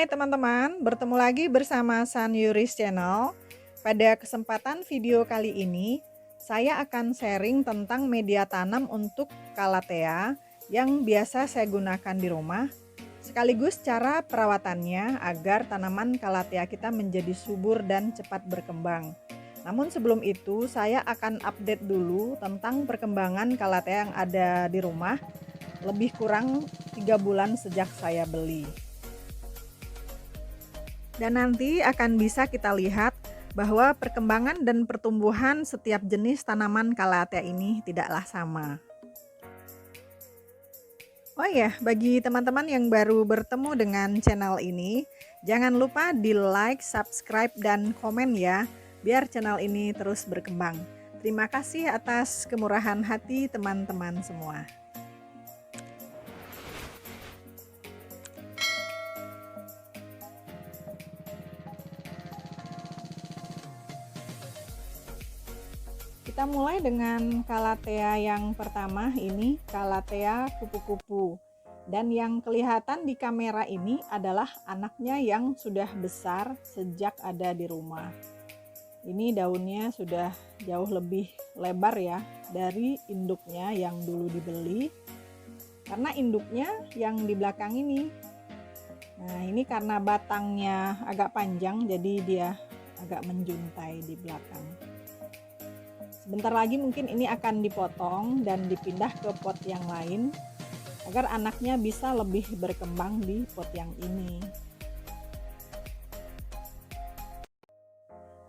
Hai teman-teman, bertemu lagi bersama San Yuris Channel. Pada kesempatan video kali ini, saya akan sharing tentang media tanam untuk Calathea yang biasa saya gunakan di rumah, sekaligus cara perawatannya agar tanaman Calathea kita menjadi subur dan cepat berkembang. Namun sebelum itu, saya akan update dulu tentang perkembangan Calathea yang ada di rumah, lebih kurang 3 bulan sejak saya beli. Dan nanti akan bisa kita lihat bahwa perkembangan dan pertumbuhan setiap jenis tanaman Calathea ini tidaklah sama. Oh ya, bagi teman-teman yang baru bertemu dengan channel ini, jangan lupa di like, subscribe, dan komen ya, biar channel ini terus berkembang. Terima kasih atas kemurahan hati teman-teman semua. Kita mulai dengan Calathea yang pertama, ini Calathea kupu-kupu. Dan yang kelihatan di kamera ini adalah anaknya yang sudah besar sejak ada di rumah. Ini daunnya sudah jauh lebih lebar ya dari induknya yang dulu dibeli. Karena induknya yang di belakang ini. Nah, ini karena batangnya agak panjang jadi dia agak menjuntai di belakang. Sebentar lagi mungkin ini akan dipotong dan dipindah ke pot yang lain agar anaknya bisa lebih berkembang di pot yang ini.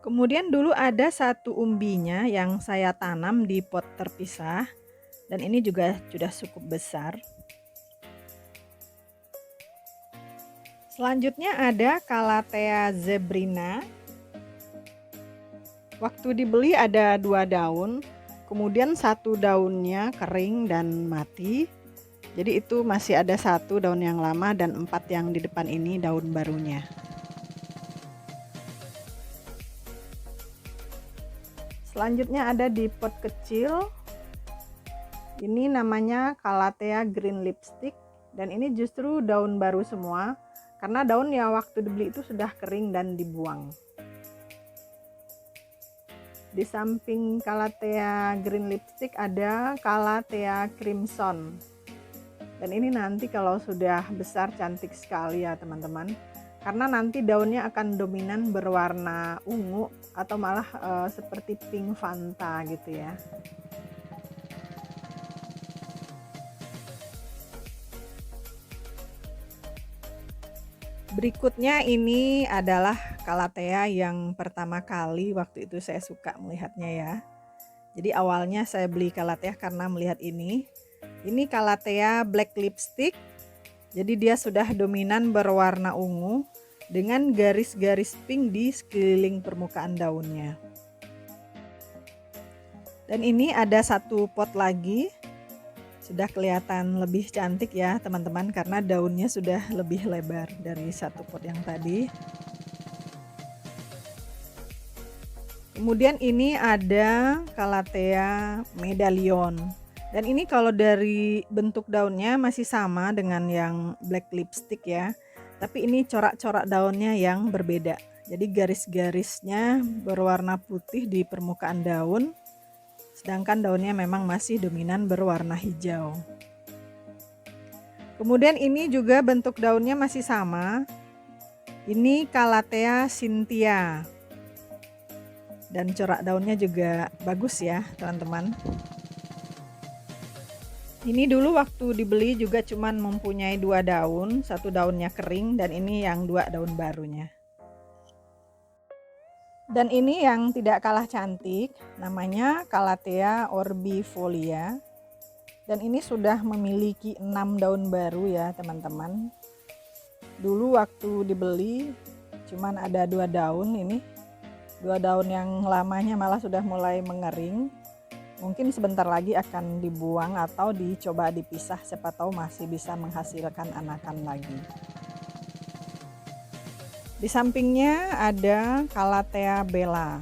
Kemudian dulu ada satu umbinya yang saya tanam di pot terpisah dan ini juga sudah cukup besar. Selanjutnya ada Calathea zebrina. Waktu dibeli ada 2 daun, kemudian 1 daunnya kering dan mati. Jadi itu masih ada 1 daun yang lama dan 4 yang di depan ini daun barunya. Selanjutnya ada di pot kecil. Ini namanya Calathea green lipstick dan ini justru daun baru semua karena daun yang waktu dibeli itu sudah kering dan dibuang. Di samping Calathea green lipstick ada Calathea crimson. Dan ini nanti kalau sudah besar cantik sekali ya teman-teman. Karena nanti daunnya akan dominan berwarna ungu atau malah seperti pink Fanta gitu ya. Berikutnya ini adalah Calathea yang pertama kali waktu itu saya suka melihatnya ya. Jadi awalnya saya beli Calathea karena melihat ini. Ini Calathea black lipstick. Jadi dia sudah dominan berwarna ungu dengan garis-garis pink di sekeliling permukaan daunnya. Dan ini ada 1 pot lagi. Sudah kelihatan lebih cantik ya teman-teman karena daunnya sudah lebih lebar dari 1 pot yang tadi. Kemudian ini ada Calathea medallion. Dan ini kalau dari bentuk daunnya masih sama dengan yang black lipstick ya. Tapi ini corak-corak daunnya yang berbeda. Jadi garis-garisnya berwarna putih di permukaan daun. Sedangkan daunnya memang masih dominan berwarna hijau. Kemudian ini juga bentuk daunnya masih sama. Ini Calathea cynthia. Dan corak daunnya juga bagus ya teman-teman. Ini dulu waktu dibeli juga cuman mempunyai 2 daun, 1 daunnya kering dan ini yang 2 daun barunya. Dan ini yang tidak kalah cantik, namanya Calathea orbifolia. Dan ini sudah memiliki 6 daun baru ya teman-teman. Dulu waktu dibeli cuman ada 2 daun ini. 2 daun yang lamanya malah sudah mulai mengering. Mungkin sebentar lagi akan dibuang atau dicoba dipisah, siapa tahu masih bisa menghasilkan anakan lagi. Di sampingnya ada Calathea bella.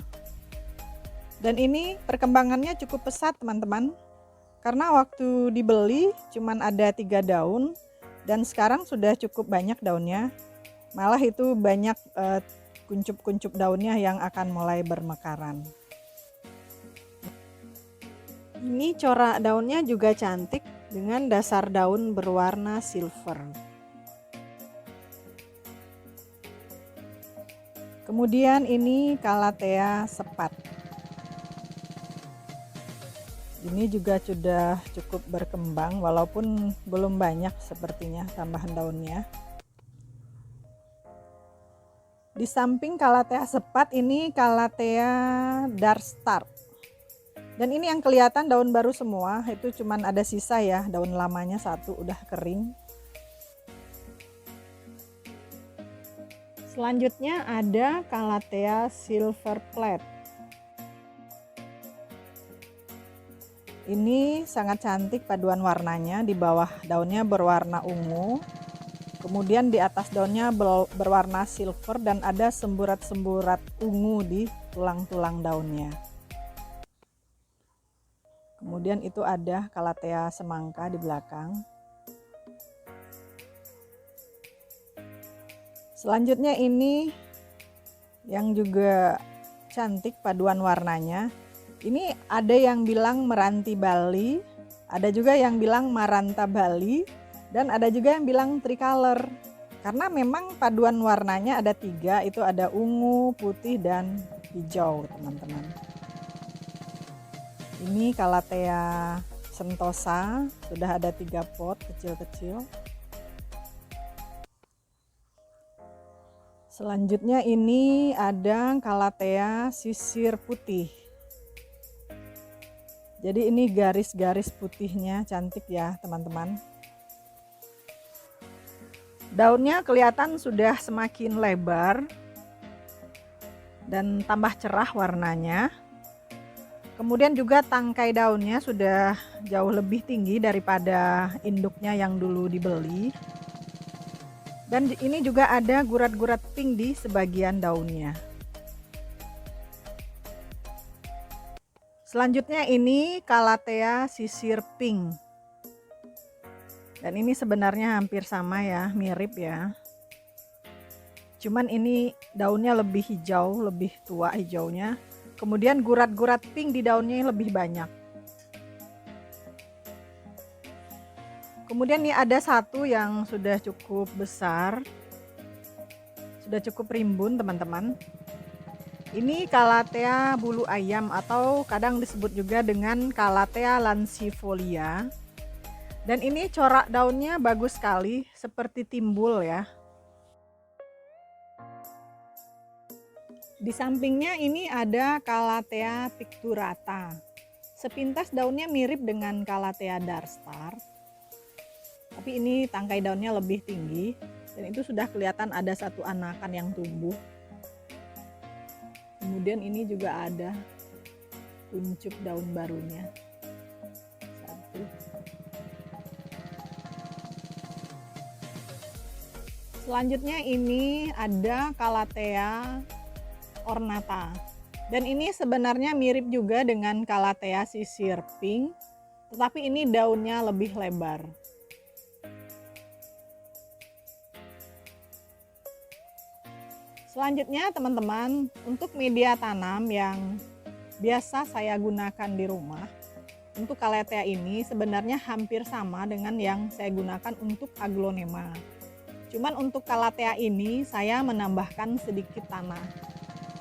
Dan ini perkembangannya cukup pesat teman-teman. Karena waktu dibeli cuman ada 3 daun dan sekarang sudah cukup banyak daunnya. Malah itu banyak kuncup-kuncup daunnya yang akan mulai bermekaran. Ini corak daunnya juga cantik dengan dasar daun berwarna silver. Kemudian ini Calathea sepat. Ini juga sudah cukup berkembang walaupun belum banyak sepertinya tambahan daunnya. Di samping Calathea sepat ini Calathea Darstar. Dan ini yang kelihatan daun baru semua, itu cuman ada sisa ya, daun lamanya satu udah kering. Selanjutnya ada Calathea silver plate. Ini sangat cantik paduan warnanya, di bawah daunnya berwarna ungu. Kemudian di atas daunnya berwarna silver dan ada semburat-semburat ungu di tulang-tulang daunnya. Kemudian itu ada Calathea semangka di belakang. Selanjutnya ini yang juga cantik paduan warnanya. Ini ada yang bilang meranti Bali, ada juga yang bilang maranta Bali, dan ada juga yang bilang tricolor. Karena memang paduan warnanya ada 3, itu ada ungu, putih, dan hijau teman-teman. Ini Calathea sentosa, sudah ada 3 pot kecil-kecil. Selanjutnya ini ada Calathea sisir putih. Jadi ini garis-garis putihnya cantik ya teman-teman. Daunnya kelihatan sudah semakin lebar dan tambah cerah warnanya. Kemudian juga tangkai daunnya sudah jauh lebih tinggi daripada induknya yang dulu dibeli. Dan ini juga ada gurat-gurat pink di sebagian daunnya. Selanjutnya ini Calathea sisir pink. Dan ini sebenarnya hampir sama ya, mirip ya. Cuman ini daunnya lebih hijau, lebih tua hijaunya. Kemudian gurat-gurat pink di daunnya lebih banyak. Kemudian ini ada satu yang sudah cukup besar. Sudah cukup rimbun teman-teman. Ini Calathea bulu ayam atau kadang disebut juga dengan Calathea lancifolia. Dan ini corak daunnya bagus sekali, seperti timbul ya. Di sampingnya ini ada Calathea picturata. Sepintas daunnya mirip dengan Calathea darstar. Tapi ini tangkai daunnya lebih tinggi dan itu sudah kelihatan ada satu anakan yang tumbuh. Kemudian ini juga ada kuncup daun barunya. Satu. Selanjutnya ini ada Calathea ornata. Dan ini sebenarnya mirip juga dengan Calathea sisir pink, tetapi ini daunnya lebih lebar. Selanjutnya teman-teman, untuk media tanam yang biasa saya gunakan di rumah, untuk Calathea ini sebenarnya hampir sama dengan yang saya gunakan untuk aglonema. Cuman untuk Calathea ini saya menambahkan sedikit tanah.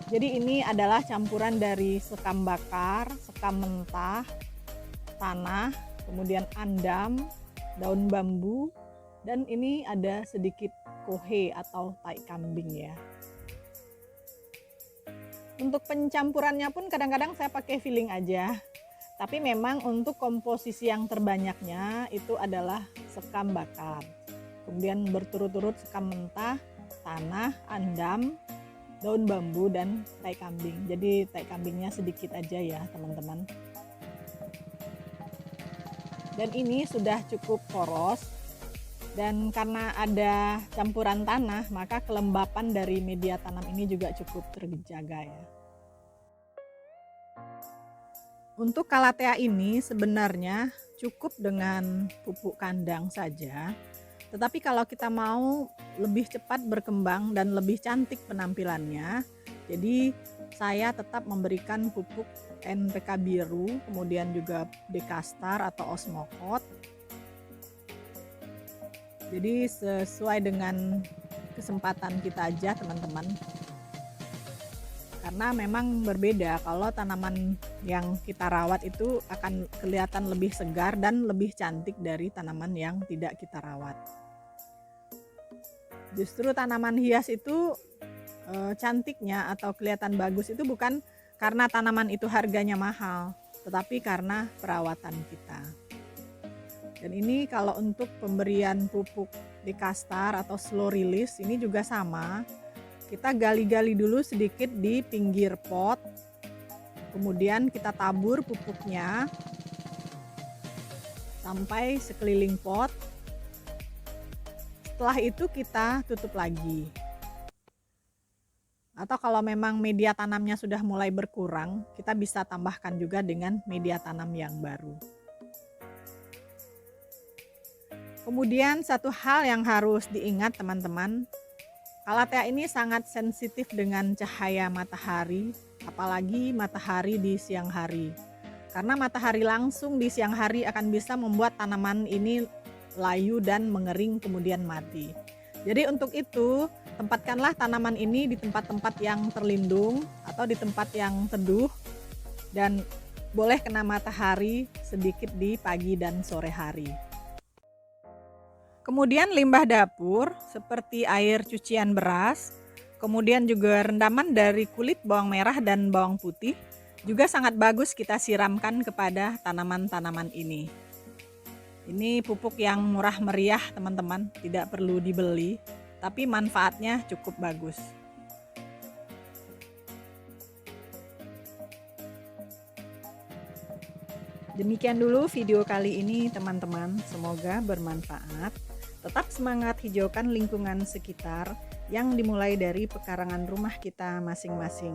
Jadi ini adalah campuran dari sekam bakar, sekam mentah, tanah, kemudian andam, daun bambu, dan ini ada sedikit kohe atau tai kambing ya. Untuk pencampurannya pun kadang-kadang saya pakai feeling aja. Tapi memang untuk komposisi yang terbanyaknya itu adalah sekam bakar. Kemudian berturut-turut sekam mentah, tanah, andam, daun bambu, dan tai kambing. Jadi tai kambingnya sedikit aja ya teman-teman. Dan ini sudah cukup poros. Dan karena ada campuran tanah, maka kelembapan dari media tanam ini juga cukup terjaga ya. Untuk Calathea ini sebenarnya cukup dengan pupuk kandang saja. Tetapi kalau kita mau lebih cepat berkembang dan lebih cantik penampilannya, jadi saya tetap memberikan pupuk NPK biru, kemudian juga Dekastar atau Osmokot. Jadi sesuai dengan kesempatan kita aja teman-teman. Karena memang berbeda, kalau tanaman yang kita rawat itu akan kelihatan lebih segar dan lebih cantik dari tanaman yang tidak kita rawat. Justru tanaman hias itu cantiknya atau kelihatan bagus itu bukan karena tanaman itu harganya mahal, tetapi karena perawatan kita. Dan ini kalau untuk pemberian pupuk Dekastar atau slow release ini juga sama. Kita gali-gali dulu sedikit di pinggir pot, kemudian kita tabur pupuknya sampai sekeliling pot. Setelah itu kita tutup lagi. Atau kalau memang media tanamnya sudah mulai berkurang, kita bisa tambahkan juga dengan media tanam yang baru. Kemudian satu hal yang harus diingat teman-teman, Calathea ini sangat sensitif dengan cahaya matahari, apalagi matahari di siang hari. Karena matahari langsung di siang hari akan bisa membuat tanaman ini layu dan mengering kemudian mati. Jadi untuk itu, tempatkanlah tanaman ini di tempat-tempat yang terlindung atau di tempat yang teduh dan boleh kena matahari sedikit di pagi dan sore hari. Kemudian limbah dapur seperti air cucian beras, kemudian juga rendaman dari kulit bawang merah dan bawang putih juga sangat bagus kita siramkan kepada tanaman-tanaman ini. Ini pupuk yang murah meriah teman-teman, tidak perlu dibeli, tapi manfaatnya cukup bagus. Demikian dulu video kali ini teman-teman, semoga bermanfaat. Tetap semangat hijaukan lingkungan sekitar yang dimulai dari pekarangan rumah kita masing-masing.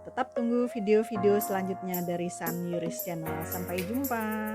Tetap tunggu video-video selanjutnya dari San Yuris Channel. Sampai jumpa.